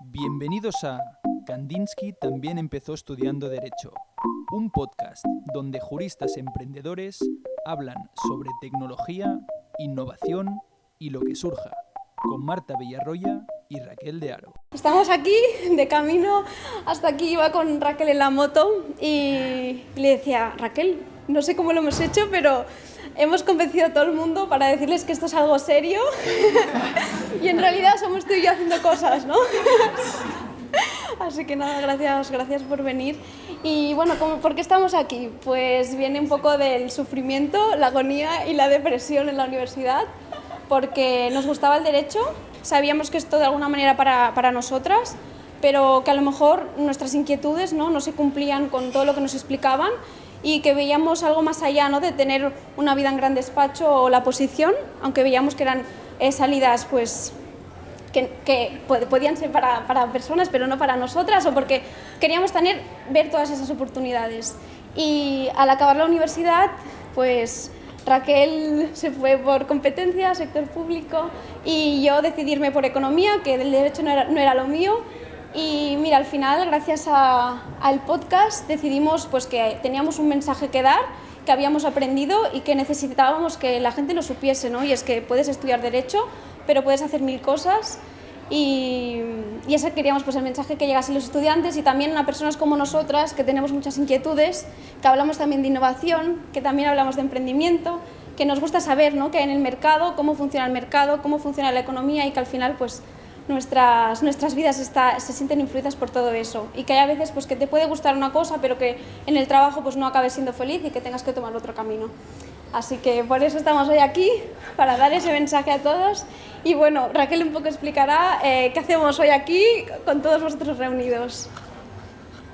Bienvenidos a Kandinsky también empezó estudiando Derecho, un podcast donde juristas emprendedores hablan sobre tecnología, innovación y lo que surja, con Marta Villarroya y Raquel de Haro. Estamos aquí, de camino hasta aquí, iba con Raquel en la moto y le decía, Raquel, no sé cómo lo hemos hecho, pero hemos convencido a todo el mundo para decirles que esto es algo serio y en realidad somos tú y yo haciendo cosas, ¿no? Así que nada, gracias por venir. Y bueno, ¿por qué estamos aquí? Pues viene un poco del sufrimiento, la agonía y la depresión en la universidad, porque nos gustaba el derecho, sabíamos que esto de alguna manera para nosotras, pero que a lo mejor nuestras inquietudes no se cumplían con todo lo que nos explicaban y que veíamos algo más allá, ¿no?, de tener una vida en gran despacho o la posición, aunque veíamos que eran salidas pues que podían ser para personas, pero no para nosotras, o porque queríamos ver todas esas oportunidades. Y al acabar la universidad, pues Raquel se fue por competencia, sector público, y yo decidí irme por economía, que el derecho no era lo mío. Y mira, al final, gracias al podcast, decidimos pues, que teníamos un mensaje que dar, que habíamos aprendido y que necesitábamos que la gente lo supiese, ¿no? Y es que puedes estudiar Derecho, pero puedes hacer 1000 cosas. Y eso queríamos, pues el mensaje que llegase a los estudiantes y también a personas como nosotras, que tenemos muchas inquietudes, que hablamos también de innovación, que también hablamos de emprendimiento, que nos gusta saber, ¿no?, qué hay en el mercado, cómo funciona el mercado, cómo funciona la economía y que al final pues nuestras vidas se sienten influidas por todo eso y que hay a veces pues que te puede gustar una cosa pero que en el trabajo pues no acabes siendo feliz y que tengas que tomar otro camino. Así que por eso estamos hoy aquí, para dar ese mensaje a todos. Y bueno, Raquel un poco explicará qué hacemos hoy aquí con todos vosotros reunidos.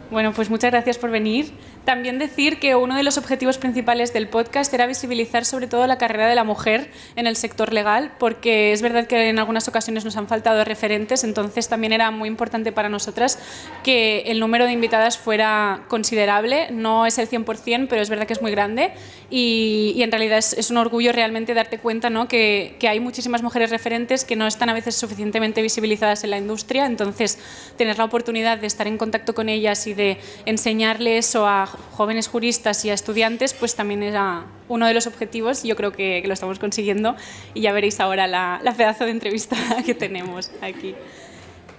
Bueno, pues muchas gracias por venir. También decir que uno de los objetivos principales del podcast era visibilizar sobre todo la carrera de la mujer en el sector legal, porque es verdad que en algunas ocasiones nos han faltado referentes, entonces también era muy importante para nosotras que el número de invitadas fuera considerable. No es el 100%, pero es verdad que es muy grande y en realidad es un orgullo realmente darte cuenta, ¿no?, que hay muchísimas mujeres referentes que no están a veces suficientemente visibilizadas en la industria, entonces tener la oportunidad de estar en contacto con ellas y de enseñarles eso a jóvenes juristas y a estudiantes, pues también era uno de los objetivos. Yo creo que lo estamos consiguiendo y ya veréis ahora la pedazo de entrevista que tenemos aquí.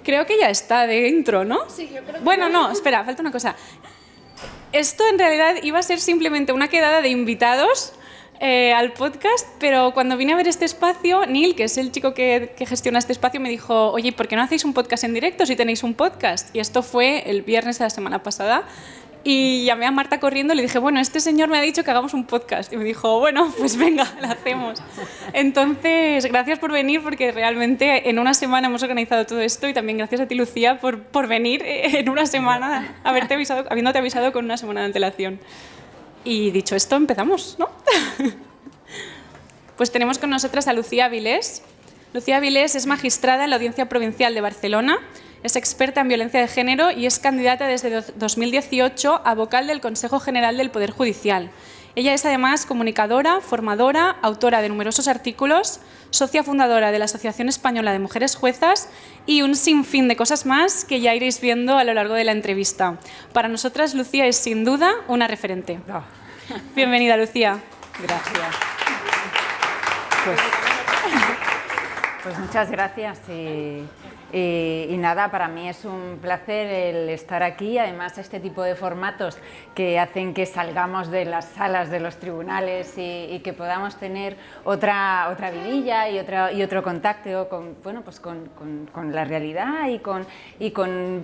Creo que ya está de intro, ¿no? Sí, yo creo que bueno, no, espera, falta una cosa. Esto en realidad iba a ser simplemente una quedada de invitados al podcast, pero cuando vine a ver este espacio, Neil, que es el chico que gestiona este espacio, me dijo, oye, ¿por qué no hacéis un podcast en directo si tenéis un podcast? Y esto fue el viernes de la semana pasada. Y llamé a Marta corriendo y le dije, bueno, este señor me ha dicho que hagamos un podcast. Y me dijo, bueno, pues venga, lo hacemos. Entonces, gracias por venir, porque realmente en una semana hemos organizado todo esto y también gracias a ti, Lucía, por venir en una semana, habiéndote avisado con una semana de antelación. Y dicho esto, empezamos, ¿no? Pues tenemos con nosotras a Lucía Avilés. Lucía Avilés es magistrada en la Audiencia Provincial de Barcelona, es experta en violencia de género y es candidata desde 2018 a vocal del Consejo General del Poder Judicial. Ella es además comunicadora, formadora, autora de numerosos artículos, socia fundadora de la Asociación Española de Mujeres Juezas y un sinfín de cosas más que ya iréis viendo a lo largo de la entrevista. Para nosotras, Lucía es sin duda una referente. Oh. Bienvenida, Lucía. Gracias. Pues muchas gracias y nada, para mí es un placer el estar aquí. Además, este tipo de formatos que hacen que salgamos de las salas de los tribunales y que podamos tener otra vidilla y otro contacto con la realidad y con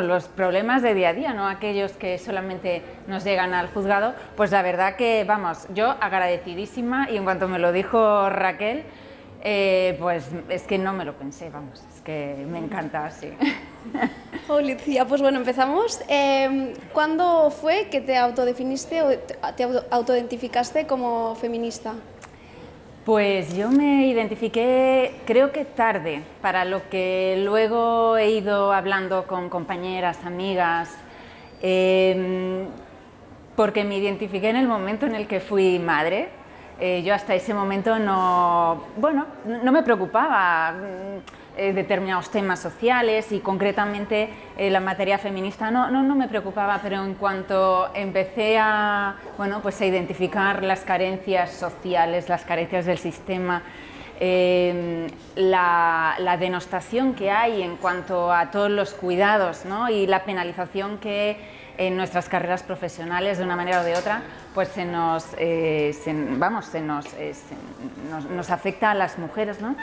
los problemas de día a día, no aquellos que solamente nos llegan al juzgado. Pues la verdad que, vamos, yo agradecidísima, y en cuanto me lo dijo Raquel, pues es que no me lo pensé, vamos, es que me encanta, sí. Oh, Lucía, pues bueno, empezamos. ¿Cuándo fue que te autodefiniste o te autoidentificaste como feminista? Pues yo me identifiqué, creo que tarde, para lo que luego he ido hablando con compañeras, amigas, porque me identifiqué en el momento en el que fui madre. Yo hasta ese momento no me preocupaba. determinados temas sociales y concretamente la materia feminista no me preocupaba, pero en cuanto empecé a, bueno, pues a identificar las carencias sociales, las carencias del sistema, la denostación que hay en cuanto a todos los cuidados, ¿no? Y la penalización que en nuestras carreras profesionales de una manera o de otra pues nos afecta a las mujeres, ¿no?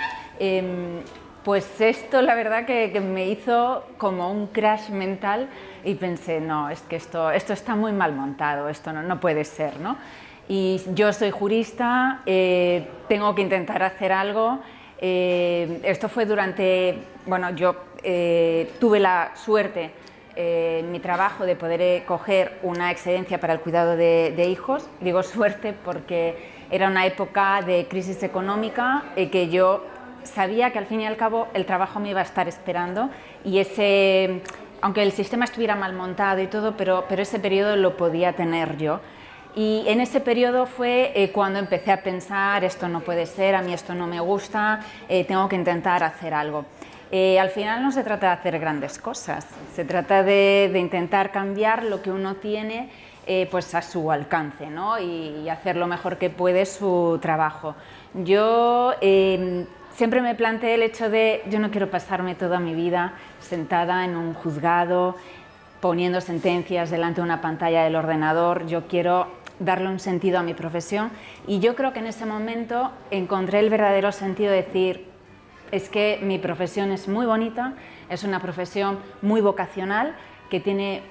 Pues esto la verdad que me hizo como un crash mental y pensé, no, es que esto está muy mal montado, esto no puede ser, ¿no? Y yo soy jurista, tengo que intentar hacer algo. Esto fue durante, bueno, yo tuve la suerte en mi trabajo de poder coger una excedencia para el cuidado de hijos. Digo suerte porque era una época de crisis económica que yo sabía que al fin y al cabo el trabajo me iba a estar esperando y aunque el sistema estuviera mal montado y todo, pero ese periodo lo podía tener yo. Y en ese periodo fue cuando empecé a pensar, esto no puede ser, a mí esto no me gusta, tengo que intentar hacer algo. Al final no se trata de hacer grandes cosas, se trata de intentar cambiar lo que uno tiene pues a su alcance, ¿no? y hacer lo mejor que puede su trabajo. Yo siempre me planteé el hecho de, yo no quiero pasarme toda mi vida sentada en un juzgado, poniendo sentencias delante de una pantalla del ordenador. Yo quiero darle un sentido a mi profesión y yo creo que en ese momento encontré el verdadero sentido de decir, es que mi profesión es muy bonita, es una profesión muy vocacional que tiene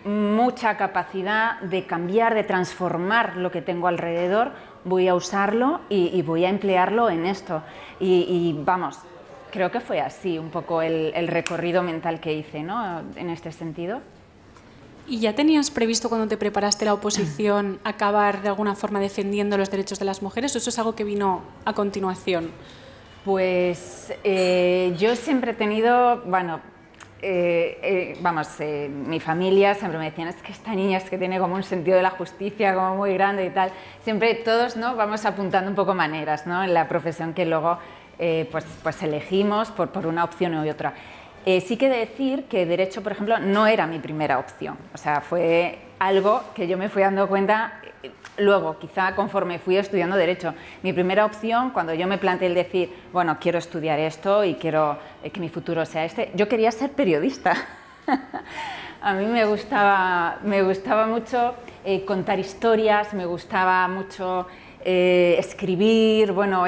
mucha capacidad de cambiar, de transformar lo que tengo alrededor. Voy a usarlo y voy a emplearlo en esto y vamos, creo que fue así un poco el recorrido mental que hice, ¿no? En este sentido. ¿Y ya tenías previsto cuando te preparaste la oposición acabar de alguna forma defendiendo los derechos de las mujeres o eso es algo que vino a continuación? Pues yo siempre he tenido, bueno, mi familia siempre me decían, es que esta niña es que tiene como un sentido de la justicia como muy grande y tal. Siempre todos, ¿no? Vamos apuntando un poco maneras, ¿no? En la profesión que luego pues elegimos por una opción u otra. Sí que he de decir que Derecho, por ejemplo, no era mi primera opción. O sea, fue algo que yo me fui dando cuenta luego, quizá conforme fui estudiando Derecho. Mi primera opción, cuando yo me planteé el decir, bueno, quiero estudiar esto y quiero que mi futuro sea este, yo quería ser periodista. A mí me gustaba mucho contar historias, me gustaba mucho escribir, bueno,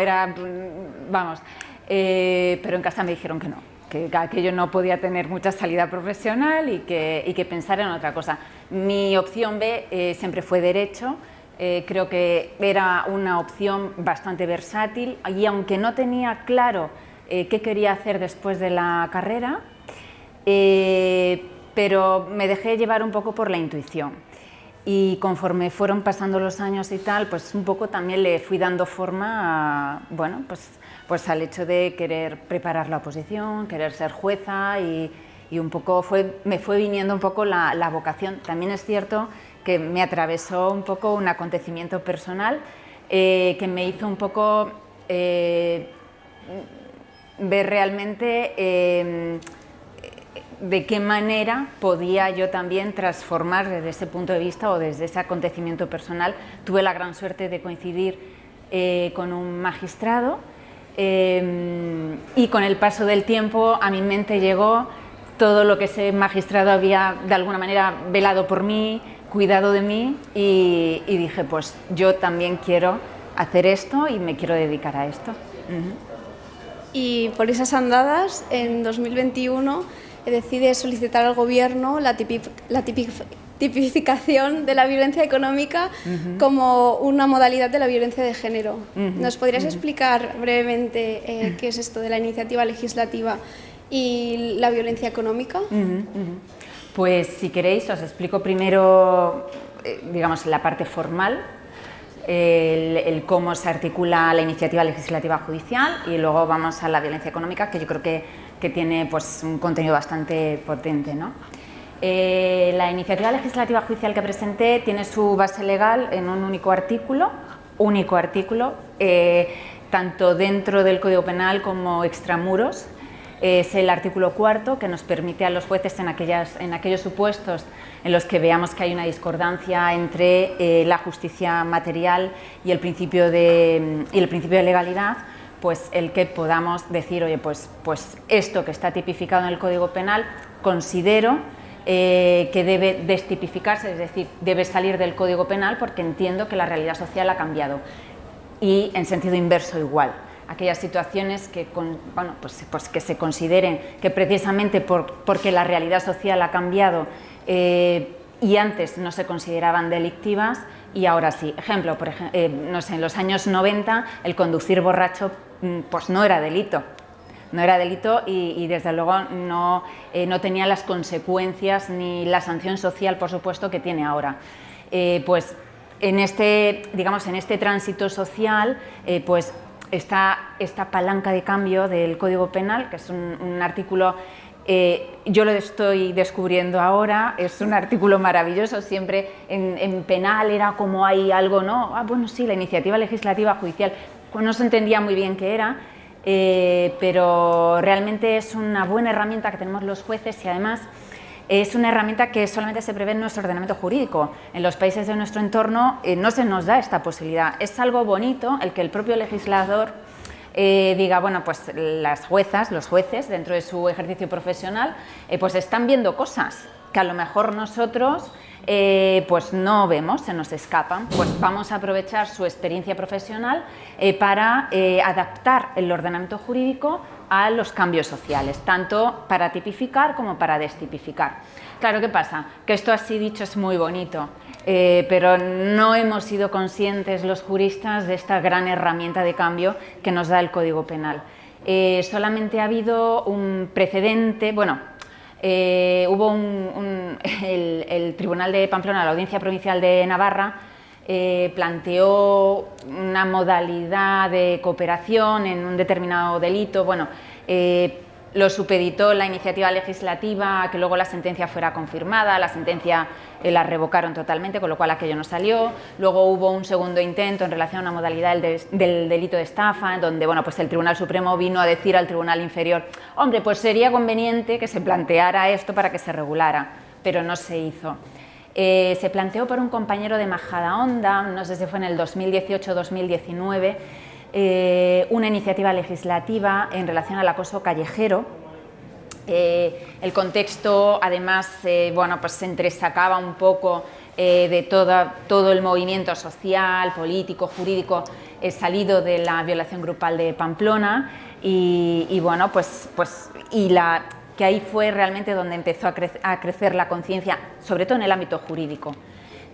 vamos, pero en casa me dijeron que no. Que aquello no podía tener mucha salida profesional y que pensar en otra cosa. Mi opción B siempre fue Derecho, creo que era una opción bastante versátil y aunque no tenía claro qué quería hacer después de la carrera, pero me dejé llevar un poco por la intuición y conforme fueron pasando los años y tal, pues un poco también le fui dando forma a, bueno, pues al hecho de querer preparar la oposición, querer ser jueza y un poco me fue viniendo un poco la vocación. También es cierto que me atravesó un poco un acontecimiento personal que me hizo un poco ver realmente de qué manera podía yo también transformar desde ese punto de vista o desde ese acontecimiento personal. Tuve la gran suerte de coincidir con un magistrado y con el paso del tiempo a mi mente llegó todo lo que ese magistrado había de alguna manera velado por mí, cuidado de mí y dije, pues yo también quiero hacer esto y me quiero dedicar a esto. Y por esas andadas, en 2021 decide solicitar al Gobierno la tipificación de la violencia económica como una modalidad de la violencia de género. ¿Nos podrías explicar brevemente qué es esto de la iniciativa legislativa y la violencia económica? Pues si queréis os explico primero, digamos, la parte formal, el cómo se articula la iniciativa legislativa judicial y luego vamos a la violencia económica, que yo creo que tiene pues un contenido bastante potente, ¿no? La iniciativa legislativa judicial que presenté tiene su base legal en un único artículo, tanto dentro del Código Penal como extramuros. Es el artículo 4 que nos permite a los jueces en aquellos supuestos en los que veamos que hay una discordancia entre la justicia material y el principio de legalidad, pues el que podamos decir, oye, pues esto que está tipificado en el Código Penal considero que debe destipificarse, es decir, debe salir del Código Penal porque entiendo que la realidad social ha cambiado. Y en sentido inverso igual, aquellas situaciones que, pues que se consideren que precisamente porque la realidad social ha cambiado y antes no se consideraban delictivas y ahora sí. Ejemplo, no sé, en los años 90 el conducir borracho pues no era delito. No era delito y desde luego no tenía las consecuencias ni la sanción social, por supuesto, que tiene ahora. Pues en este tránsito social, pues esta palanca de cambio del Código Penal, que es un artículo, yo lo estoy descubriendo ahora, es un artículo maravilloso. Siempre en penal era como hay algo, ¿no? Bueno, sí, la iniciativa legislativa judicial, pues no se entendía muy bien qué era, pero realmente es una buena herramienta que tenemos los jueces y además es una herramienta que solamente se prevé en nuestro ordenamiento jurídico. En los países de nuestro entorno no se nos da esta posibilidad. Es algo bonito el que el propio legislador diga, bueno, pues las juezas, los jueces, dentro de su ejercicio profesional, pues están viendo cosas que a lo mejor nosotros pues no vemos, se nos escapan. Pues vamos a aprovechar su experiencia profesional para adaptar el ordenamiento jurídico a los cambios sociales, tanto para tipificar como para destipificar. Claro, ¿qué pasa? Que esto así dicho es muy bonito, pero no hemos sido conscientes los juristas de esta gran herramienta de cambio que nos da el Código Penal. Solamente ha habido un precedente, bueno, hubo el Tribunal de Pamplona, la Audiencia Provincial de Navarra, planteó una modalidad de cooperación en un determinado delito. Bueno, lo supeditó la iniciativa legislativa, que luego la sentencia fuera confirmada. La sentencia la revocaron totalmente, con lo cual aquello no salió. Luego hubo un segundo intento en relación a una modalidad del delito de estafa, en donde bueno, pues el Tribunal Supremo vino a decir al Tribunal Inferior, hombre, pues sería conveniente que se planteara esto para que se regulara, pero no se hizo. Se planteó por un compañero de Majadahonda, no sé si fue en el 2018-2019, una iniciativa legislativa en relación al acoso callejero. El contexto, además, bueno, pues se entresacaba un poco de todo el movimiento social, político, jurídico salido de la violación grupal de Pamplona y bueno, que ahí fue realmente donde empezó a crecer la conciencia, sobre todo en el ámbito jurídico,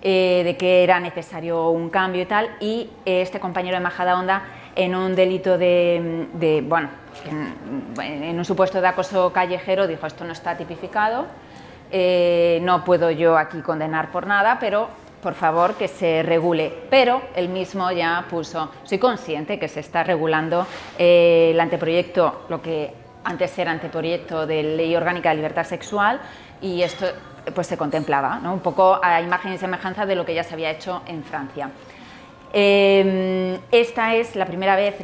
de que era necesario un cambio y tal, y este compañero de Majadahonda, en un delito en un supuesto de acoso callejero, dijo, esto no está tipificado, no puedo yo aquí condenar por nada, pero por favor que se regule. Pero él mismo ya puso, soy consciente que se está regulando el anteproyecto, lo que antes era anteproyecto de Ley Orgánica de Libertad Sexual, y esto pues se contemplaba, ¿no? Un poco a imagen y semejanza de lo que ya se había hecho en Francia. Esta es la primera vez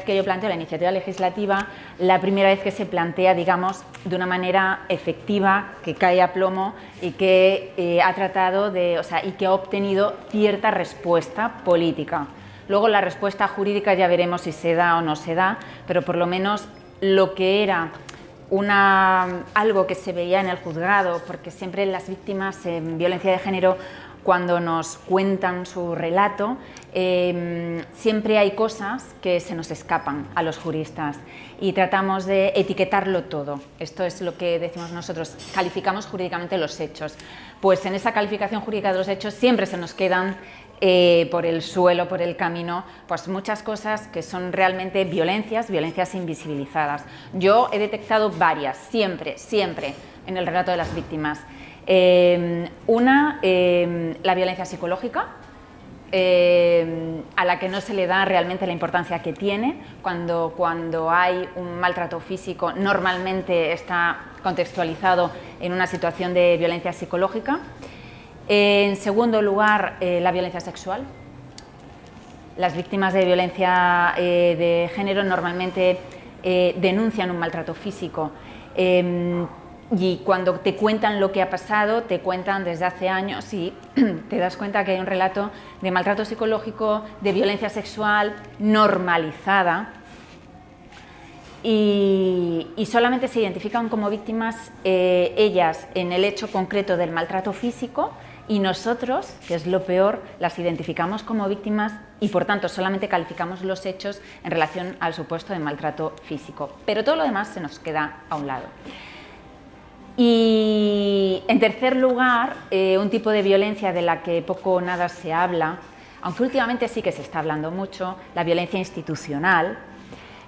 que yo planteo la iniciativa legislativa, la primera vez que se plantea, digamos, de una manera efectiva, que cae a plomo y que ha tratado y que ha obtenido cierta respuesta política. Luego la respuesta jurídica ya veremos si se da o no se da, pero por lo menos lo que era algo que se veía en el juzgado, porque siempre las víctimas en violencia de género, cuando nos cuentan su relato, siempre hay cosas que se nos escapan a los juristas y tratamos de etiquetarlo todo. Esto es lo que decimos nosotros, calificamos jurídicamente los hechos. Pues en esa calificación jurídica de los hechos siempre se nos quedan por el suelo, por el camino, pues muchas cosas que son realmente violencias invisibilizadas. Yo he detectado varias, siempre, en el relato de las víctimas. La violencia psicológica, a la que no se le da realmente la importancia que tiene. Cuando hay un maltrato físico, normalmente está contextualizado en una situación de violencia psicológica. En segundo lugar, la violencia sexual. Las víctimas de violencia de género normalmente denuncian un maltrato físico. Y cuando te cuentan lo que ha pasado, te cuentan desde hace años y te das cuenta que hay un relato de maltrato psicológico, de violencia sexual normalizada, y solamente se identifican como víctimas ellas en el hecho concreto del maltrato físico, y nosotros, que es lo peor, las identificamos como víctimas y por tanto solamente calificamos los hechos en relación al supuesto de maltrato físico, pero todo lo demás se nos queda a un lado. Y en tercer lugar, un tipo de violencia de la que poco o nada se habla, aunque últimamente sí que se está hablando mucho, la violencia institucional.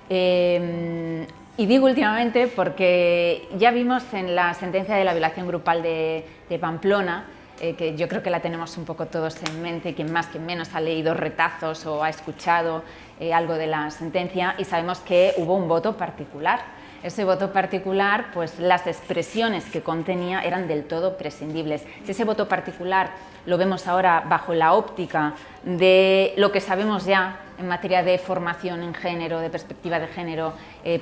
Y digo últimamente porque ya vimos en la sentencia de la violación grupal de Pamplona, que yo creo que la tenemos un poco todos en mente, quien más, quien menos ha leído retazos o ha escuchado algo de la sentencia, y sabemos que hubo un voto particular. Ese voto particular, pues las expresiones que contenía eran del todo prescindibles. Si ese voto particular lo vemos ahora bajo la óptica de lo que sabemos ya en materia de formación en género, de perspectiva de género,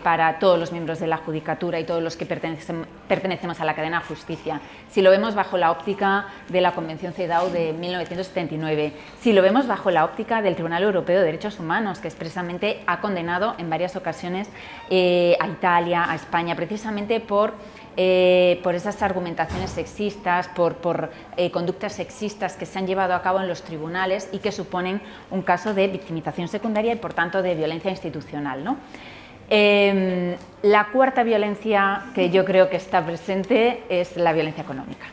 para todos los miembros de la Judicatura y todos los que pertenecemos a la cadena de justicia, si lo vemos bajo la óptica de la Convención CEDAW de 1979, si lo vemos bajo la óptica del Tribunal Europeo de Derechos Humanos, que expresamente ha condenado en varias ocasiones a Italia, a España, precisamente por esas argumentaciones sexistas, por conductas sexistas que se han llevado a cabo en los tribunales y que suponen un caso de victimización secundaria y por tanto de violencia institucional, ¿no? La cuarta violencia que yo creo que está presente es la violencia económica.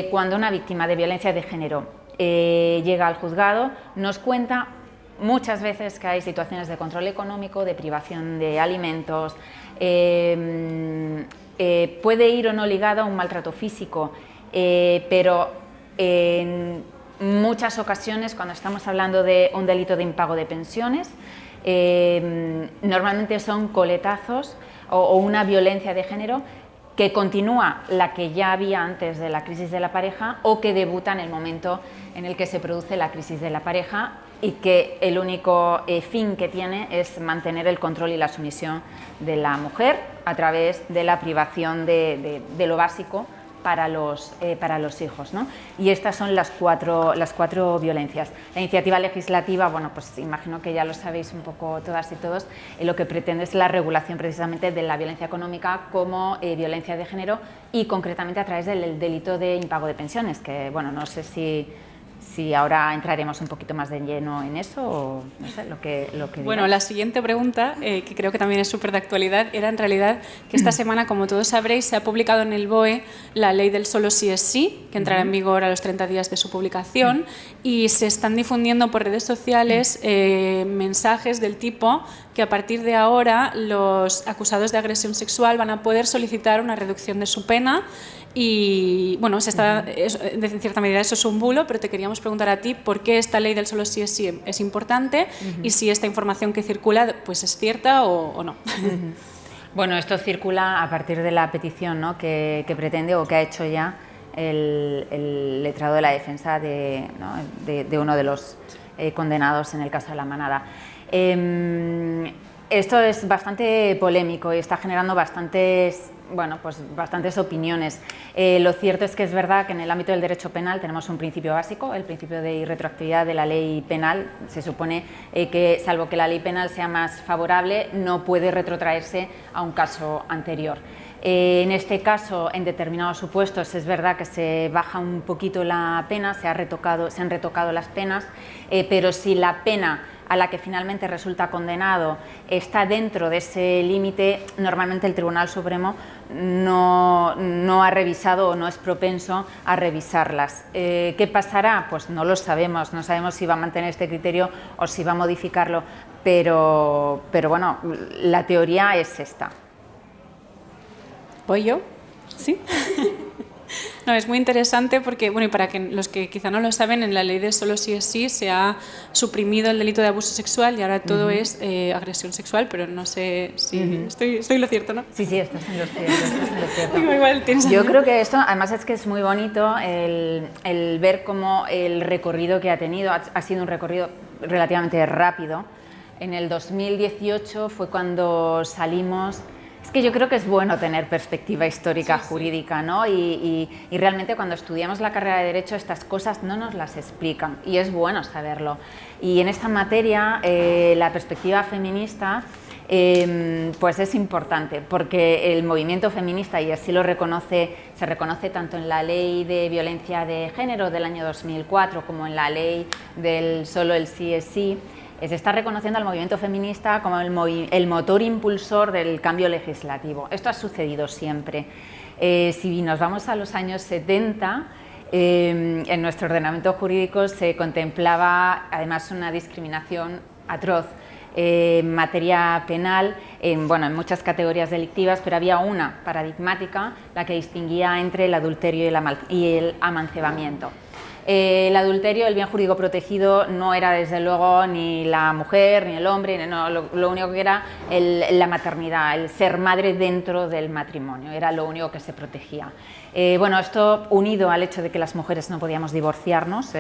Cuando una víctima de violencia de género llega al juzgado, nos cuenta muchas veces que hay situaciones de control económico, de privación de alimentos, puede ir o no ligado a un maltrato físico, pero en muchas ocasiones, cuando estamos hablando de un delito de impago de pensiones, normalmente son coletazos o una violencia de género que continúa la que ya había antes de la crisis de la pareja o que debuta en el momento en el que se produce la crisis de la pareja y que el único fin que tiene es mantener el control y la sumisión de la mujer a través de la privación de lo básico para los hijos, ¿no? Y estas son las cuatro violencias. La iniciativa legislativa, bueno, pues imagino que ya lo sabéis un poco todas y todos, lo que pretende es la regulación precisamente de la violencia económica como violencia de género y concretamente a través del delito de impago de pensiones, que bueno, no sé si ahora entraremos un poquito más de lleno en eso o no sé, lo que Bueno, la siguiente pregunta, que creo que también es súper de actualidad, era en realidad que esta semana, como todos sabréis, se ha publicado en el BOE la ley del solo sí es sí, que entrará en vigor a los 30 días de su publicación, y se están difundiendo por redes sociales mensajes del tipo que a partir de ahora los acusados de agresión sexual van a poder solicitar una reducción de su pena. Y bueno, de cierta medida eso es un bulo, pero te queríamos preguntar a ti por qué esta ley del solo sí es importante y si esta información que circula pues es cierta o no. Bueno, esto circula a partir de la petición, ¿no?, que pretende o que ha hecho ya el letrado de la defensa de uno de los condenados en el caso de La Manada. Esto es bastante polémico y está generando bastantes opiniones. Lo cierto es que es verdad que en el ámbito del derecho penal tenemos un principio básico, el principio de irretroactividad de la ley penal. Se supone que, salvo que la ley penal sea más favorable, no puede retrotraerse a un caso anterior. En este caso, en determinados supuestos, es verdad que se baja un poquito la pena, se han retocado las penas, pero si la pena a la que finalmente resulta condenado está dentro de ese límite, normalmente el Tribunal Supremo no ha revisado o no es propenso a revisarlas. ¿Qué pasará? Pues no lo sabemos, no sabemos si va a mantener este criterio o si va a modificarlo, pero bueno, la teoría es esta. ¿Voy yo? ¿Sí? No, es muy interesante porque, bueno, y para que los que quizá no lo saben, en la ley de solo sí es sí se ha suprimido el delito de abuso sexual y ahora todo es agresión sexual, pero no sé si estoy lo cierto, ¿no? Sí, estás en lo cierto. Igual yo creo que esto, además es que es muy bonito el ver cómo el recorrido que ha tenido ha sido un recorrido relativamente rápido. En el 2018 fue cuando salimos. Es que yo creo que es bueno tener perspectiva histórica jurídica, ¿no? Y realmente cuando estudiamos la carrera de Derecho estas cosas no nos las explican y es bueno saberlo. Y en esta materia la perspectiva feminista pues es importante porque el movimiento feminista, y así se reconoce tanto en la Ley de Violencia de Género del año 2004 como en la ley del solo el sí es sí, se está reconociendo al movimiento feminista como el motor impulsor del cambio legislativo. Esto ha sucedido siempre. Si nos vamos a los años 70, en nuestro ordenamiento jurídico se contemplaba además una discriminación atroz en materia penal, en muchas categorías delictivas, pero había una paradigmática, la que distinguía entre el adulterio y el amancebamiento. El adulterio, el bien jurídico protegido, no era desde luego ni la mujer ni el hombre, no, lo único que era la maternidad, el ser madre dentro del matrimonio, era lo único que se protegía. Esto unido al hecho de que las mujeres no podíamos divorciarnos,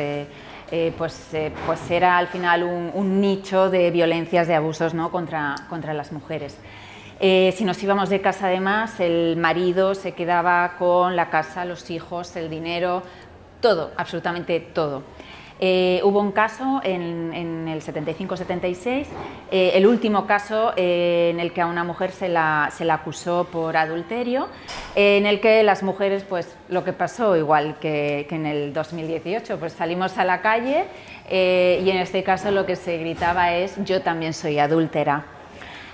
pues era al final un nicho de violencias, de abusos, ¿no?, contra las mujeres. Si nos íbamos de casa, además, el marido se quedaba con la casa, los hijos, el dinero, todo, absolutamente todo. Hubo un caso en el 75-76, el último caso en el que a una mujer se la acusó por adulterio, en el que las mujeres, pues lo que pasó igual que en el 2018, pues salimos a la calle y en este caso lo que se gritaba es: yo también soy adúltera.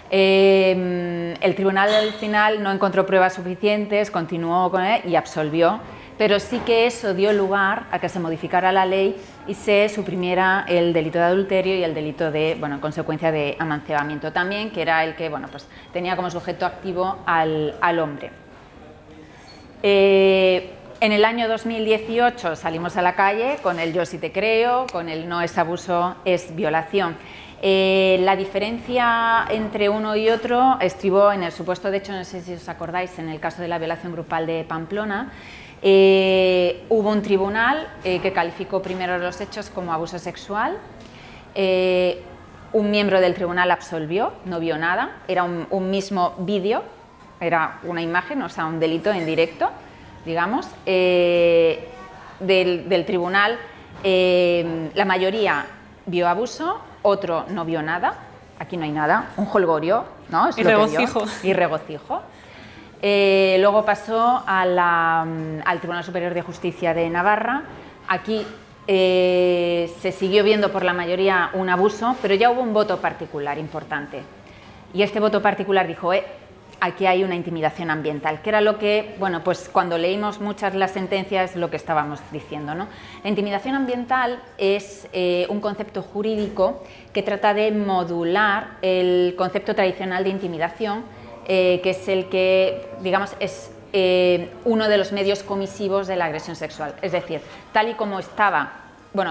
El tribunal al final no encontró pruebas suficientes, continuó con él y absolvió. Pero sí que eso dio lugar a que se modificara la ley y se suprimiera el delito de adulterio y el delito de, en consecuencia, de amancebamiento también, que era el que tenía como sujeto activo al hombre. En el año 2018 salimos a la calle con el yo sí te creo, con el no es abuso, es violación. La diferencia entre uno y otro estribó en el supuesto, de hecho, no sé si os acordáis, en el caso de la violación grupal de Pamplona. Hubo un tribunal que calificó primero los hechos como abuso sexual. Un miembro del tribunal absolvió, no vio nada, era un mismo vídeo, era una imagen, o sea, un delito en directo, digamos, del tribunal. La mayoría vio abuso, otro no vio nada, aquí no hay nada, un jolgorio, ¿no? Y regocijo. Y regocijo. Luego pasó al Tribunal Superior de Justicia de Navarra. Aquí se siguió viendo por la mayoría un abuso, pero ya hubo un voto particular importante. Y este voto particular dijo, aquí hay una intimidación ambiental, que era lo que, pues cuando leímos muchas las sentencias, lo que estábamos diciendo, ¿no? La intimidación ambiental es un concepto jurídico que trata de modular el concepto tradicional de intimidación, que es el que, digamos, es uno de los medios comisivos de la agresión sexual. Es decir, tal y como estaba,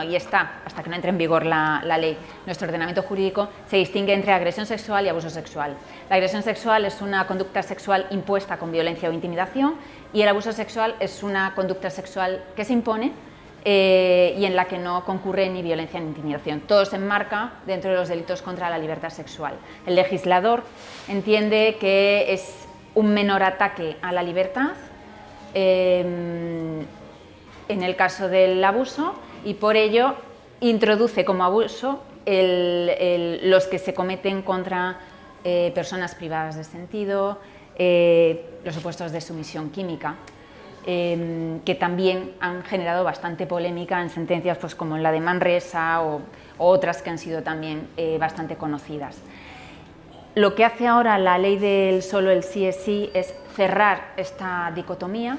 y está, hasta que no entre en vigor la ley, nuestro ordenamiento jurídico, se distingue entre agresión sexual y abuso sexual. La agresión sexual es una conducta sexual impuesta con violencia o intimidación, y el abuso sexual es una conducta sexual que se impone y en la que no concurre ni violencia ni intimidación. Todo se enmarca dentro de los delitos contra la libertad sexual. El legislador entiende que es un menor ataque a la libertad en el caso del abuso, y por ello introduce como abuso los que se cometen contra personas privadas de sentido, los supuestos de sumisión química, que también han generado bastante polémica en sentencias como la de Manresa o otras que han sido también bastante conocidas. Lo que hace ahora la ley del solo el sí es sí es cerrar esta dicotomía,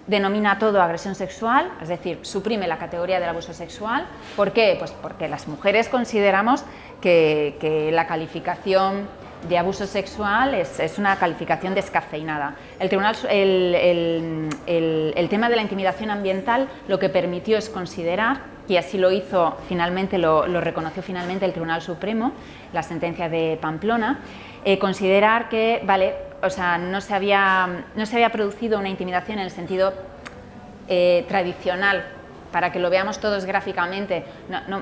denomina todo agresión sexual, es decir, suprime la categoría del abuso sexual. ¿Por qué? Pues porque las mujeres consideramos que la calificación de abuso sexual es una calificación descafeinada. El tema de la intimidación ambiental lo que permitió es considerar, y así lo hizo finalmente, lo reconoció finalmente el Tribunal Supremo, la sentencia de Pamplona, considerar que no se había producido una intimidación en el sentido tradicional para que lo veamos todos gráficamente,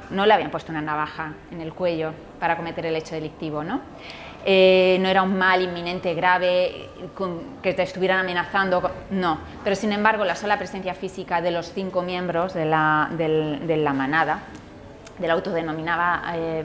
no le habían puesto una navaja en el cuello para cometer el hecho delictivo, ¿no? No era un mal inminente, grave, que te estuvieran amenazando, no. Pero sin embargo, la sola presencia física de los 5 miembros de la manada, de la autodenominada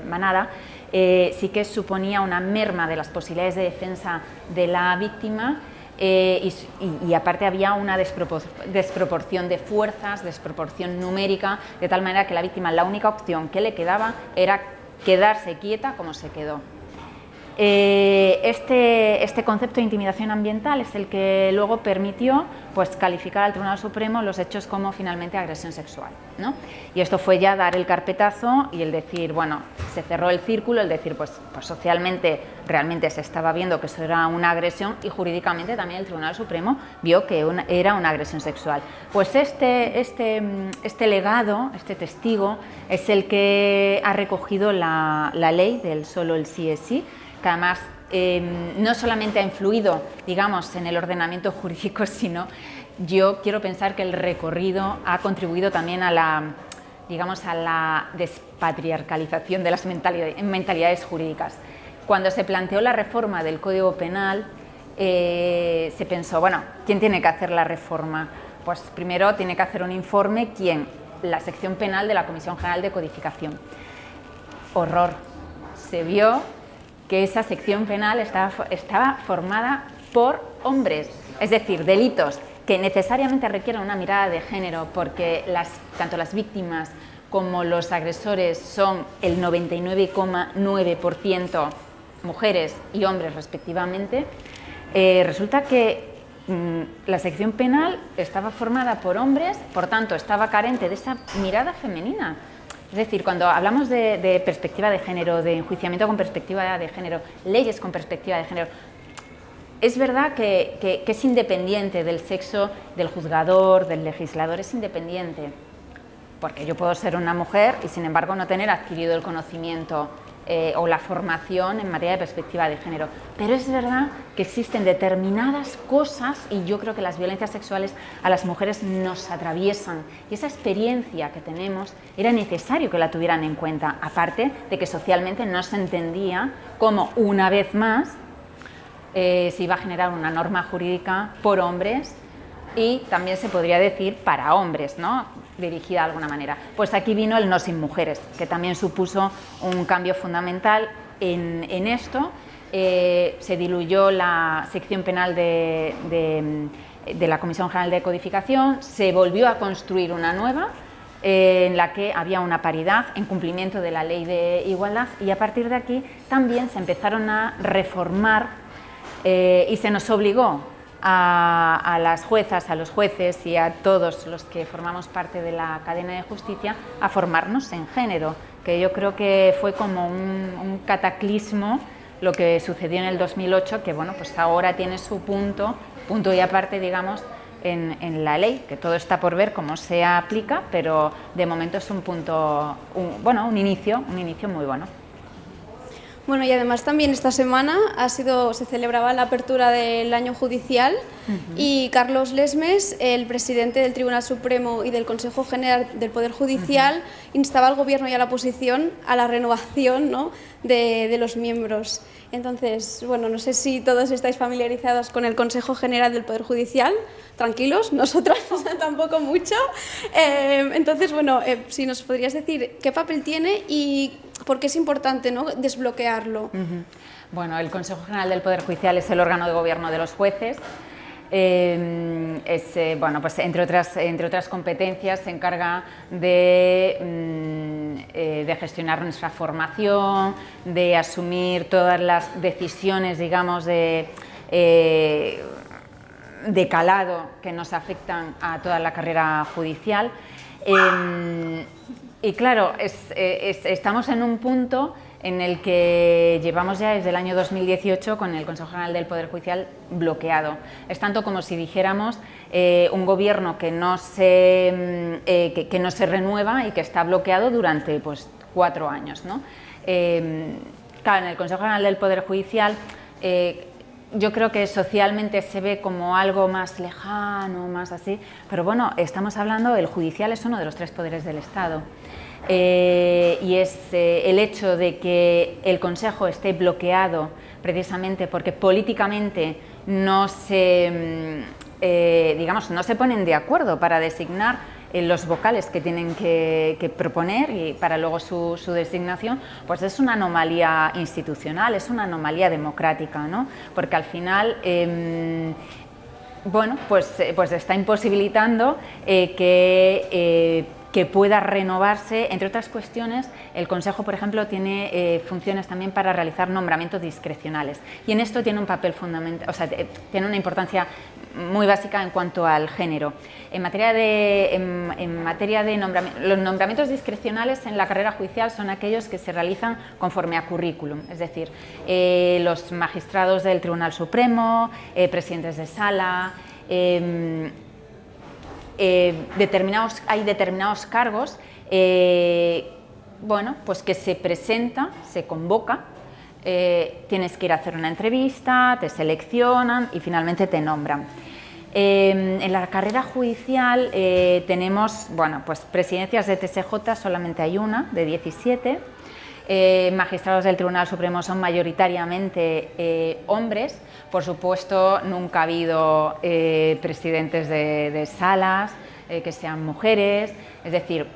manada, sí que suponía una merma de las posibilidades de defensa de la víctima. Y aparte había una desproporción de fuerzas, desproporción numérica, de tal manera que la víctima, la única opción que le quedaba era quedarse quieta como se quedó. Este concepto de intimidación ambiental es el que luego permitió pues, calificar al Tribunal Supremo los hechos como finalmente agresión sexual, ¿no? Y esto fue ya dar el carpetazo y el decir, bueno, se cerró el círculo, el decir, pues socialmente realmente se estaba viendo que eso era una agresión y jurídicamente también el Tribunal Supremo vio que era una agresión sexual. Pues este legado, este testigo, es el que ha recogido la ley del solo el sí es sí, que además no solamente ha influido, digamos, en el ordenamiento jurídico, sino yo quiero pensar que el recorrido ha contribuido también a la despatriarcalización de las mentalidades jurídicas. Cuando se planteó la reforma del Código Penal, se pensó, bueno, ¿quién tiene que hacer la reforma? Pues primero tiene que hacer un informe, ¿quién? La sección penal de la Comisión General de Codificación. Horror. Se vio que esa sección penal estaba formada por hombres, es decir, delitos que necesariamente requieren una mirada de género porque tanto las víctimas como los agresores son el 99,9% mujeres y hombres respectivamente. Resulta que la sección penal estaba formada por hombres, por tanto estaba carente de esa mirada femenina. Es decir, cuando hablamos de perspectiva de género, de enjuiciamiento con perspectiva de género, leyes con perspectiva de género, es verdad que es independiente del sexo del juzgador, del legislador, es independiente, porque yo puedo ser una mujer y sin embargo no tener adquirido el conocimiento o la formación en materia de perspectiva de género. Pero es verdad que existen determinadas cosas y yo creo que las violencias sexuales a las mujeres nos atraviesan y esa experiencia que tenemos era necesario que la tuvieran en cuenta, aparte de que socialmente no se entendía cómo una vez más se iba a generar una norma jurídica por hombres y también se podría decir para hombres, ¿no? Dirigida de alguna manera. Pues aquí vino el no sin mujeres, que también supuso un cambio fundamental en esto. Se diluyó la sección penal de la Comisión General de Codificación, se volvió a construir una nueva en la que había una paridad en cumplimiento de la ley de igualdad y a partir de aquí también se empezaron a reformar y se nos obligó a las juezas, a los jueces y a todos los que formamos parte de la cadena de justicia a formarnos en género, que yo creo que fue como un cataclismo lo que sucedió en el 2008, que bueno, pues ahora tiene su punto y aparte, digamos, en la ley, que todo está por ver cómo se aplica, pero de momento es un inicio muy bueno. Bueno, y además también esta semana se celebraba la apertura del año judicial y Carlos Lesmes, el presidente del Tribunal Supremo y del Consejo General del Poder Judicial, instaba al Gobierno y a la oposición a la renovación, ¿no?, de los miembros. Entonces, bueno, no sé si todos estáis familiarizados con el Consejo General del Poder Judicial. Tranquilos, nosotros tampoco mucho. Entonces, bueno, si nos podrías decir qué papel tiene y por qué es importante, ¿no?, desbloquearlo. Bueno, el Consejo General del Poder Judicial es el órgano de gobierno de los jueces. Bueno, pues entre otras competencias se encarga de gestionar nuestra formación, de asumir todas las decisiones, digamos, de calado que nos afectan a toda la carrera judicial. Y claro, estamos en un punto en el que llevamos ya desde el año 2018 con el Consejo General del Poder Judicial bloqueado. Es tanto como si dijéramos un gobierno que no se renueva y que está bloqueado durante 4 años, ¿no? Claro, en el Consejo General del Poder Judicial yo creo que socialmente se ve como algo más lejano, más así, pero bueno, estamos hablando, el judicial es uno de los 3 poderes del Estado. Y es el hecho de que el Consejo esté bloqueado precisamente porque políticamente no se, digamos, no se ponen de acuerdo para designar los vocales que tienen que proponer y para luego su designación, pues es una anomalía institucional, es una anomalía democrática, ¿no? Porque al final bueno, pues está imposibilitando que pueda renovarse. Entre otras cuestiones, el Consejo, por ejemplo, tiene funciones también para realizar nombramientos discrecionales, y en esto tiene un papel fundamental, o sea, tiene una importancia muy básica en cuanto al género. En materia de los nombramientos discrecionales en la carrera judicial son aquellos que se realizan conforme a currículum, es decir, los magistrados del Tribunal Supremo, presidentes de sala, hay determinados cargos, bueno, pues que se presenta, se convoca, tienes que ir a hacer una entrevista, te seleccionan y finalmente te nombran. En la carrera judicial tenemos, bueno, pues presidencias de TSJ, solamente hay una, de 17. Magistrados del Tribunal Supremo son mayoritariamente hombres. Por supuesto, nunca ha habido presidentes de salas que sean mujeres, es decir,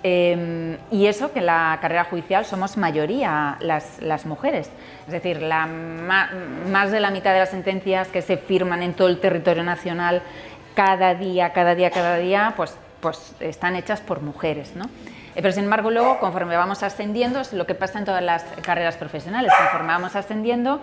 y eso que en la carrera judicial somos mayoría las mujeres, es decir, más de la mitad de las sentencias que se firman en todo el territorio nacional cada día, pues están hechas por mujeres, ¿no? Pero sin embargo luego, conforme vamos ascendiendo, es lo que pasa en todas las carreras profesionales, conforme vamos ascendiendo,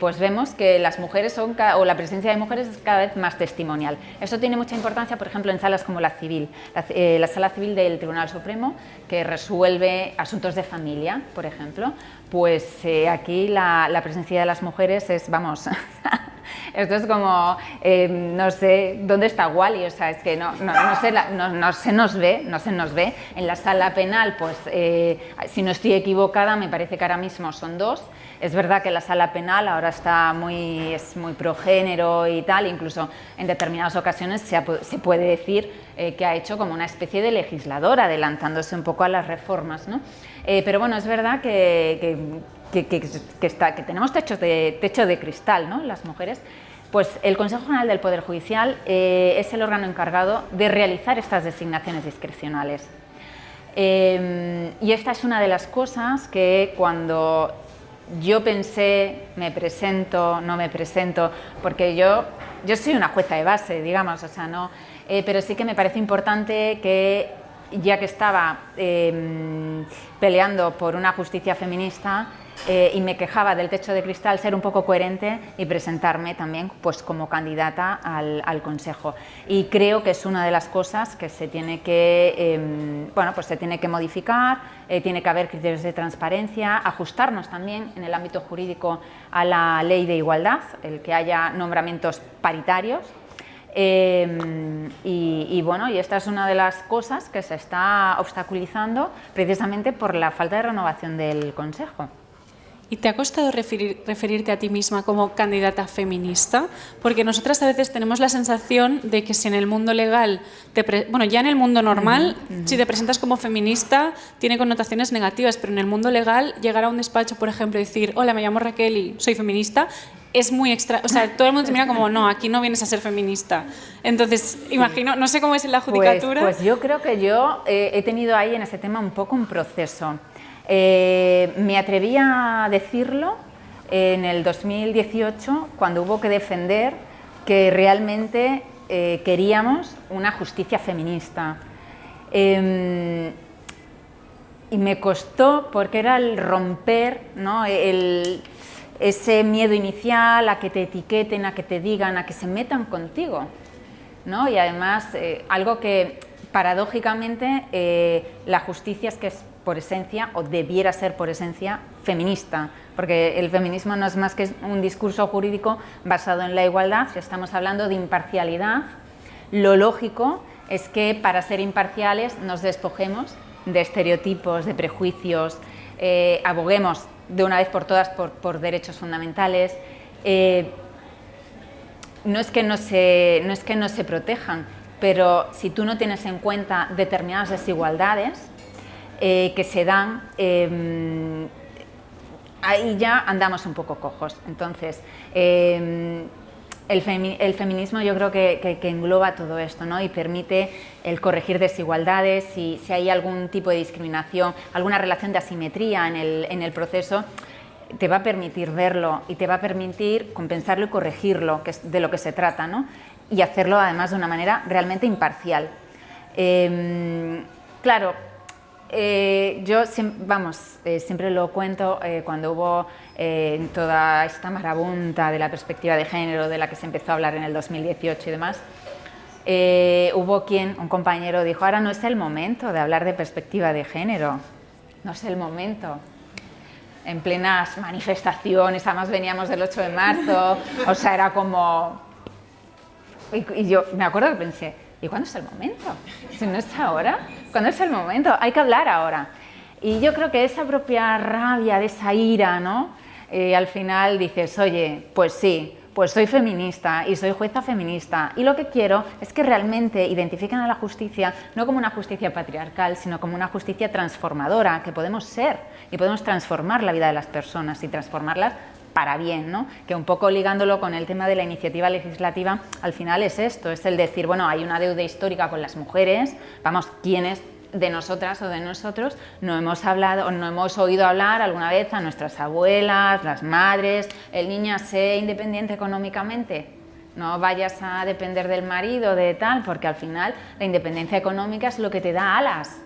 pues vemos que las mujeres o la presencia de mujeres es cada vez más testimonial. Eso tiene mucha importancia, por ejemplo, en salas como la civil, la Sala Civil del Tribunal Supremo, que resuelve asuntos de familia, por ejemplo, pues aquí la presencia de las mujeres es, vamos... Esto es como, no sé, ¿dónde está Wally? O sea, es que no se nos ve. En la sala penal, pues, si no estoy equivocada, me parece que ahora mismo son 2. Es verdad que la sala penal ahora es muy progénero y tal, incluso en determinadas ocasiones se puede decir que ha hecho como una especie de legislador, adelantándose un poco a las reformas, ¿no? Pero bueno, es verdad que tenemos techo de cristal, ¿no? Las mujeres, pues el Consejo General del Poder Judicial es el órgano encargado de realizar estas designaciones discrecionales. Y esta es una de las cosas que cuando yo pensé, me presento, no me presento, porque yo soy una jueza de base, digamos, o sea, no, pero sí que me parece importante que, ya que estaba peleando por una justicia feminista, y me quejaba del techo de cristal, ser un poco coherente y presentarme también pues como candidata al Consejo. Y creo que es una de las cosas que se tiene que, bueno, pues se tiene que modificar, tiene que haber criterios de transparencia, ajustarnos también en el ámbito jurídico a la ley de igualdad, el que haya nombramientos paritarios. Y bueno, y esta es una de las cosas que se está obstaculizando precisamente por la falta de renovación del Consejo. ¿Y te ha costado referirte a ti misma como candidata feminista? Porque nosotras a veces tenemos la sensación de que si en el mundo legal, bueno, ya en el mundo normal, si te presentas como feminista, tiene connotaciones negativas, pero en el mundo legal, llegar a un despacho, por ejemplo, y decir, hola, me llamo Raquel y soy feminista, es muy extra, o sea, todo el mundo te mira como, no, aquí no vienes a ser feminista. Entonces, imagino, no sé cómo es en la judicatura. Pues yo creo que yo he tenido ahí en ese tema un poco un proceso. Me atreví a decirlo en el 2018, cuando hubo que defender que realmente queríamos una justicia feminista. Y me costó porque era el romper, ¿no? Ese miedo inicial a que te etiqueten, a que te digan, a que se metan contigo, ¿no? Y además, algo que paradójicamente la justicia es que es por esencia, o debiera ser por esencia, feminista, porque el feminismo no es más que un discurso jurídico basado en la igualdad. Si estamos hablando de imparcialidad, lo lógico es que para ser imparciales nos despojemos de estereotipos, de prejuicios, aboguemos de una vez por todas por derechos fundamentales, no es que no se protejan, pero si tú no tienes en cuenta determinadas desigualdades que se dan, ahí ya andamos un poco cojos. Entonces, el feminismo yo creo que engloba todo esto, ¿no? Y permite el corregir desigualdades, si hay algún tipo de discriminación, alguna relación de asimetría en el proceso, te va a permitir verlo y te va a permitir compensarlo y corregirlo, que es de lo que se trata, ¿no? Y hacerlo además de una manera realmente imparcial. Claro, yo siempre lo cuento cuando hubo toda esta marabunta de la perspectiva de género de la que se empezó a hablar en el 2018 y demás, hubo un compañero dijo, ahora no es el momento de hablar de perspectiva de género, no es el momento. En plenas manifestaciones, además veníamos del 8 de marzo, o sea, era como... Y yo me acuerdo que pensé, ¿y cuándo es el momento? Si no es ahora, ¿cuándo es el momento? Hay que hablar ahora. Y yo creo que esa propia rabia, de esa ira, ¿no? Al final dices, oye, pues sí, pues soy feminista y soy jueza feminista y lo que quiero es que realmente identifiquen a la justicia no como una justicia patriarcal, sino como una justicia transformadora, que podemos ser y podemos transformar la vida de las personas y transformarlas para bien, ¿no? Que un poco ligándolo con el tema de la iniciativa legislativa, al final es esto, es el decir, bueno, hay una deuda histórica con las mujeres, vamos, ¿quiénes de nosotras o de nosotros no hemos hablado o no hemos oído hablar alguna vez a nuestras abuelas, las madres, el niña, sé independiente económicamente, no vayas a depender del marido, de tal, porque al final la independencia económica es lo que te da alas,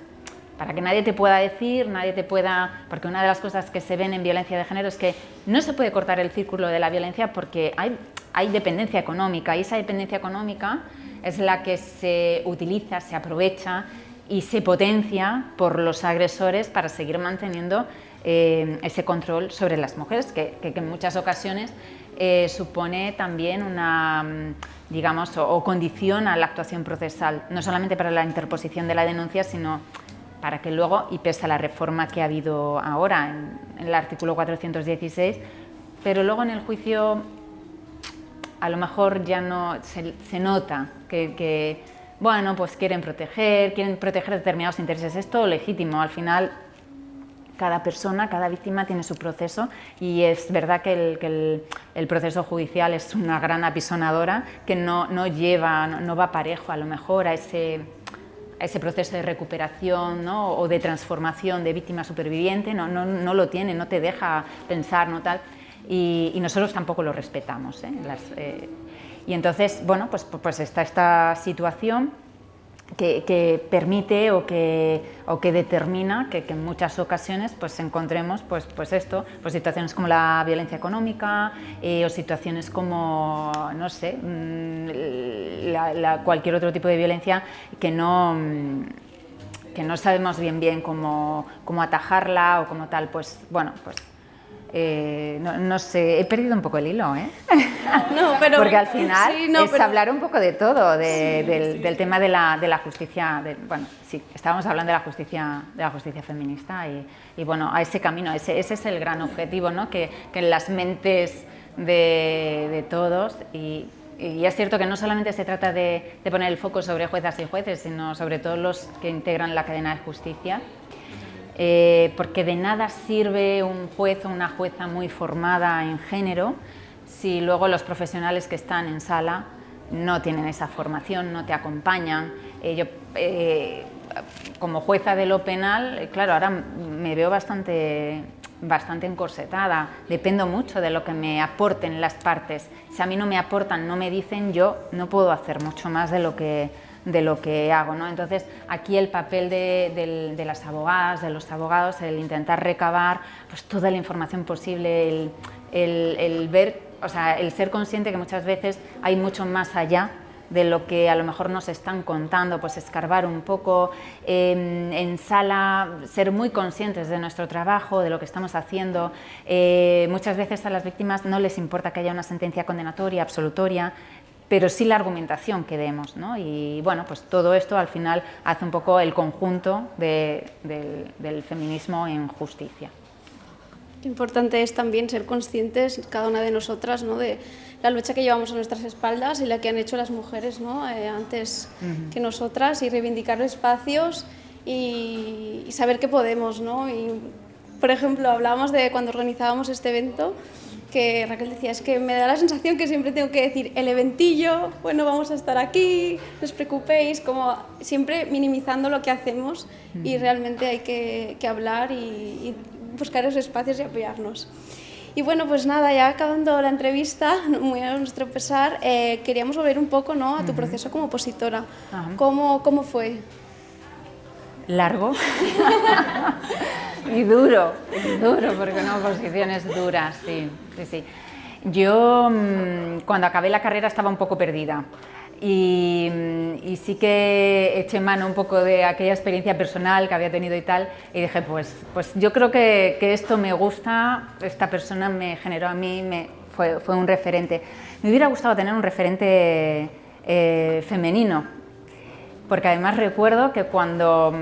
para que nadie te pueda decir, nadie te pueda... Porque una de las cosas que se ven en violencia de género es que no se puede cortar el círculo de la violencia porque hay dependencia económica, y esa dependencia económica es la que se utiliza, se aprovecha y se potencia por los agresores para seguir manteniendo ese control sobre las mujeres, que en muchas ocasiones supone también una, digamos, o condiciona la actuación procesal, no solamente para la interposición de la denuncia, sino para que luego, y pese a la reforma que ha habido ahora en el artículo 416, pero luego en el juicio a lo mejor ya no se nota que bueno, pues quieren proteger determinados intereses. Es todo legítimo, al final cada persona, cada víctima tiene su proceso y es verdad que el proceso judicial es una gran apisonadora que no va parejo a lo mejor a ese proceso de recuperación, ¿no? O de transformación de víctima superviviente, no lo tiene, no te deja pensar, no tal, y nosotros tampoco lo respetamos, ¿eh? Y entonces, bueno, pues está esta situación que permite o que determina que en muchas ocasiones pues encontremos pues situaciones como la violencia económica o situaciones como, no sé, cualquier otro tipo de violencia que no sabemos bien cómo atajarla o como tal, pues bueno, pues no sé, he perdido un poco el hilo, ¿eh? No, pero, porque al final sí, no, es hablar un poco de todo, del tema de la justicia, bueno, sí, estábamos hablando de la justicia feminista y bueno, a ese camino, ese es el gran objetivo, ¿no? Que en las mentes de todos y es cierto que no solamente se trata de poner el foco sobre juezas y jueces, sino sobre todos los que integran la cadena de justicia. Porque de nada sirve un juez o una jueza muy formada en género si luego los profesionales que están en sala no tienen esa formación, no te acompañan. Yo, como jueza de lo penal, claro, ahora me veo bastante encorsetada, dependo mucho de lo que me aporten las partes. Si a mí no me aportan, no me dicen, yo no puedo hacer mucho más de lo que hago, ¿no? Entonces, aquí el papel de las abogadas, de los abogados, el intentar recabar pues, toda la información posible, el ver, o sea, el ser consciente que muchas veces hay mucho más allá de lo que a lo mejor nos están contando, pues escarbar un poco, en sala ser muy conscientes de nuestro trabajo, de lo que estamos haciendo. Muchas veces a las víctimas no les importa que haya una sentencia condenatoria, absolutoria, pero sí la argumentación que demos, ¿no? Y bueno, pues todo esto al final hace un poco el conjunto del feminismo en justicia. Importante es también ser conscientes, cada una de nosotras, ¿no? de la lucha que llevamos a nuestras espaldas y la que han hecho las mujeres, ¿no? Antes que nosotras, y reivindicar espacios y saber que podemos, ¿no? Y, por ejemplo, hablábamos de cuando organizábamos este evento, que Raquel decía, es que me da la sensación que siempre tengo que decir el eventillo, bueno, vamos a estar aquí, no os preocupéis, como siempre minimizando lo que hacemos, y realmente hay que hablar y buscar esos espacios y apoyarnos. Y bueno, pues nada, ya acabando la entrevista, muy a nuestro pesar, queríamos volver un poco, ¿no?, a tu proceso como opositora. ¿Cómo fue? Largo y duro, porque una oposición es dura, sí. Yo cuando acabé la carrera estaba un poco perdida. Y sí que eché mano un poco de aquella experiencia personal que había tenido y tal, y dije, pues yo creo que esto me gusta, esta persona me generó a mí, fue un referente. Me hubiera gustado tener un referente femenino, porque además recuerdo que cuando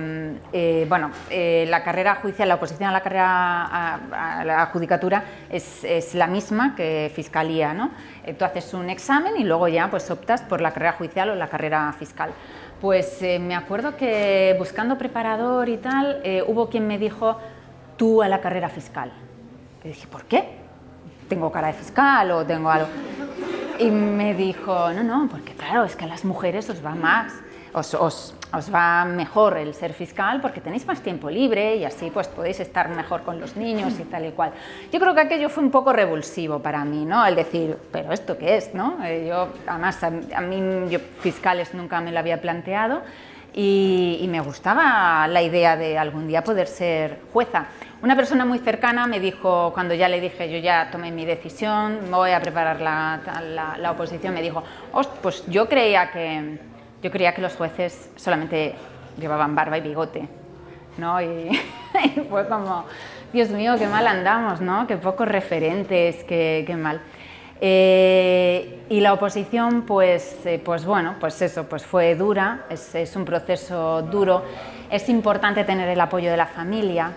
la carrera judicial, la oposición a la carrera a la judicatura es la misma que fiscalía, ¿no? Tú haces un examen y luego ya pues optas por la carrera judicial o la carrera fiscal. Pues me acuerdo que buscando preparador y tal, hubo quien me dijo, tú a la carrera fiscal. Y dije, ¿por qué? ¿Tengo cara de fiscal o tengo algo? Y me dijo, no, porque claro, es que a las mujeres os va más. Os va mejor el ser fiscal porque tenéis más tiempo libre y así pues podéis estar mejor con los niños y tal y cual. Yo creo que aquello fue un poco revulsivo para mí, ¿no? El decir, ¿pero esto qué es, no? Además, a mí fiscales nunca me lo había planteado y me gustaba la idea de algún día poder ser jueza. Una persona muy cercana me dijo, cuando ya le dije, yo ya tomé mi decisión, me voy a preparar la oposición, me dijo, pues yo creía que los jueces solamente llevaban barba y bigote, ¿no? Y fue como, Dios mío, qué mal andamos, ¿no? Qué pocos referentes, qué mal. Y la oposición, pues fue dura, es un proceso duro. Es importante tener el apoyo de la familia,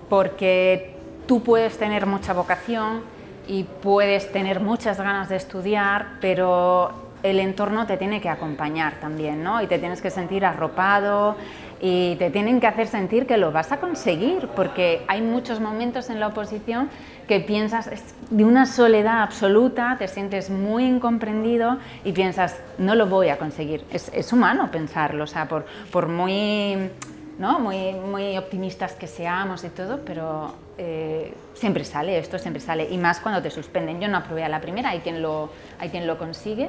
porque tú puedes tener mucha vocación y puedes tener muchas ganas de estudiar, pero el entorno te tiene que acompañar también, ¿no? Y te tienes que sentir arropado y te tienen que hacer sentir que lo vas a conseguir, porque hay muchos momentos en la oposición que piensas de una soledad absoluta, te sientes muy incomprendido y piensas, no lo voy a conseguir. Es humano pensarlo, o sea, por muy, ¿no?, muy optimistas que seamos y todo, pero siempre sale, esto siempre sale, y más cuando te suspenden. Yo no aprobé a la primera, hay quien lo consigue,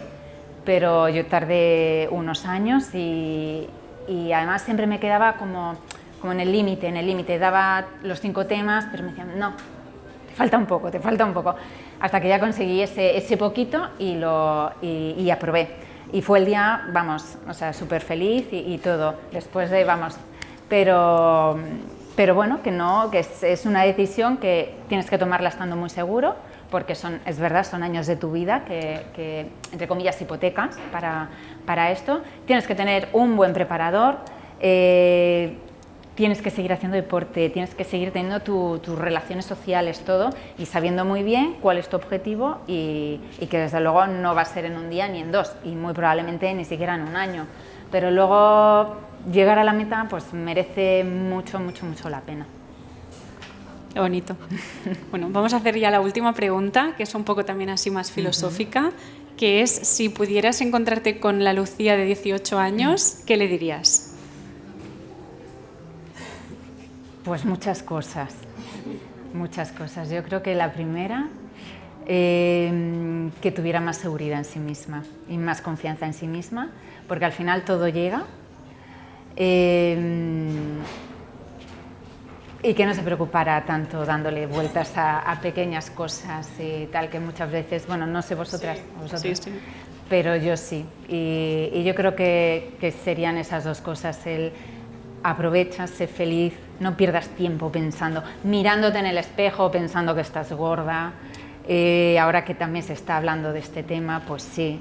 pero yo tardé unos años y además siempre me quedaba como en el límite, daba los 5 temas, pero me decían, no, te falta un poco, hasta que ya conseguí ese poquito y aprobé. Y fue el día, vamos, o sea, súper feliz y todo, después de, vamos, pero bueno, que es una decisión que tienes que tomarla estando muy seguro, porque es verdad, son años de tu vida que entre comillas, hipotecas para esto. Tienes que tener un buen preparador, tienes que seguir haciendo deporte, tienes que seguir teniendo tus relaciones sociales, todo, y sabiendo muy bien cuál es tu objetivo y que desde luego no va a ser en un día ni en 2, y muy probablemente ni siquiera en un año. Pero luego llegar a la meta pues merece mucho la pena. Qué bonito. Bueno, vamos a hacer ya la última pregunta, que es un poco también así más filosófica, que es, si pudieras encontrarte con la Lucía de 18 años, ¿qué le dirías? Pues muchas cosas. Yo creo que la primera, que tuviera más seguridad en sí misma y más confianza en sí misma, porque al final todo llega. Y que no se preocupara tanto dándole vueltas a pequeñas cosas y tal, que muchas veces, bueno, no sé vosotros, sí. Pero yo sí. Y yo creo que serían esas dos cosas, el aprovecha, sé feliz, no pierdas tiempo mirándote en el espejo, pensando que estás gorda. Ahora que también se está hablando de este tema, pues sí.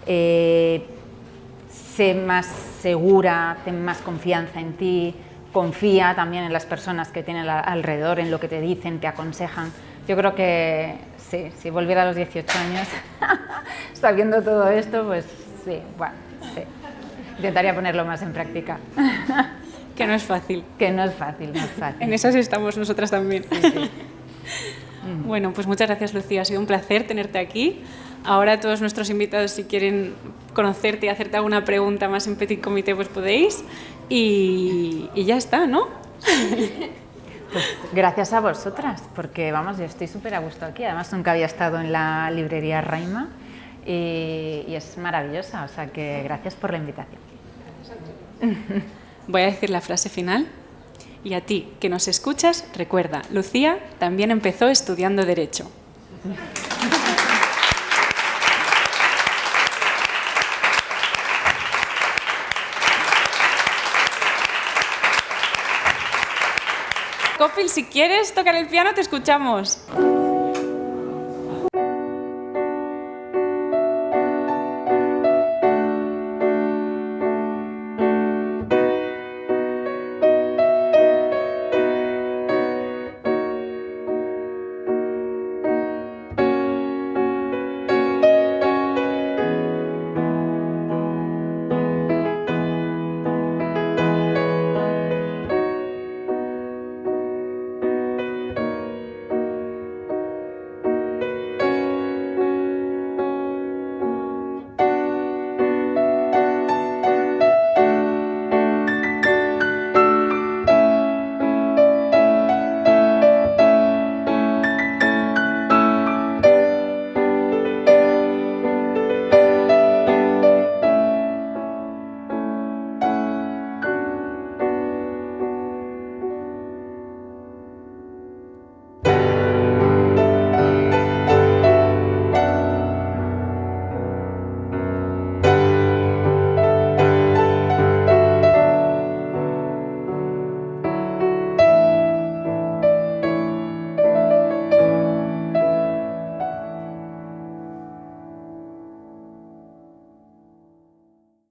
Sé más segura, ten más confianza en ti. Confía también en las personas que tienen alrededor, en lo que te dicen, te aconsejan, yo creo que sí, si volviera a los 18 años sabiendo todo esto, pues sí, bueno, sí. Intentaría ponerlo más en práctica. Que no es fácil. Que no es fácil, no es fácil. En esas estamos nosotras también. Sí, sí. Bueno, pues muchas gracias, Lucía. Ha sido un placer tenerte aquí. Ahora todos nuestros invitados, si quieren conocerte y hacerte alguna pregunta más en Petit Comité, pues podéis. Y ya está, ¿no? Pues gracias a vosotras, porque vamos, yo estoy súper a gusto aquí. Además, nunca había estado en la librería Raima y es maravillosa. O sea que gracias por la invitación. Voy a decir la frase final. Y a ti, que nos escuchas, recuerda, Lucía también empezó estudiando Derecho. Copil, si quieres tocar el piano, te escuchamos.